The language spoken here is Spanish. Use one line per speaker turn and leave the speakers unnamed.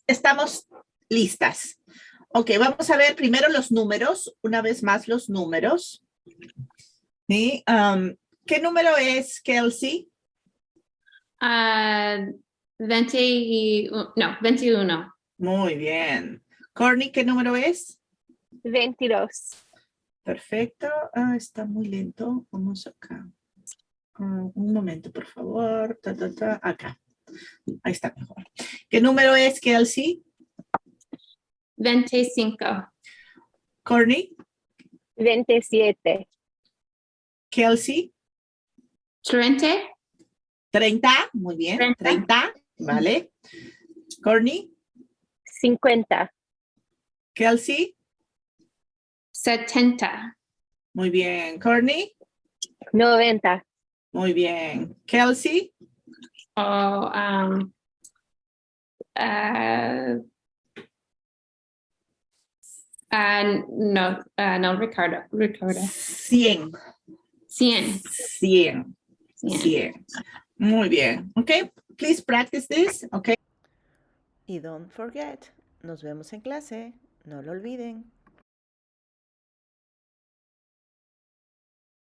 Estamos listas. Ok, vamos a ver primero los números. Una vez más los números. ¿Sí? ¿Qué número es, Kelsey?
21.
Muy bien. Courtney, ¿qué número es?
22.
Perfecto. Está muy lento. Vamos acá. Un momento, por favor. Acá. Ahí está mejor. ¿Qué número es, Kelsey?
25.
Courtney,
27.
Kelsey,
30.
30. Muy bien. 30. Vale. Courtney,
50.
Kelsey.
70.
Muy bien. Courtney.
90.
Muy bien. Kelsey.
No, Ricardo.
100.
100.
100. 100. Muy bien. Okay. Please practice this. Okay.
Y don't forget, nos vemos en clase. No lo olviden.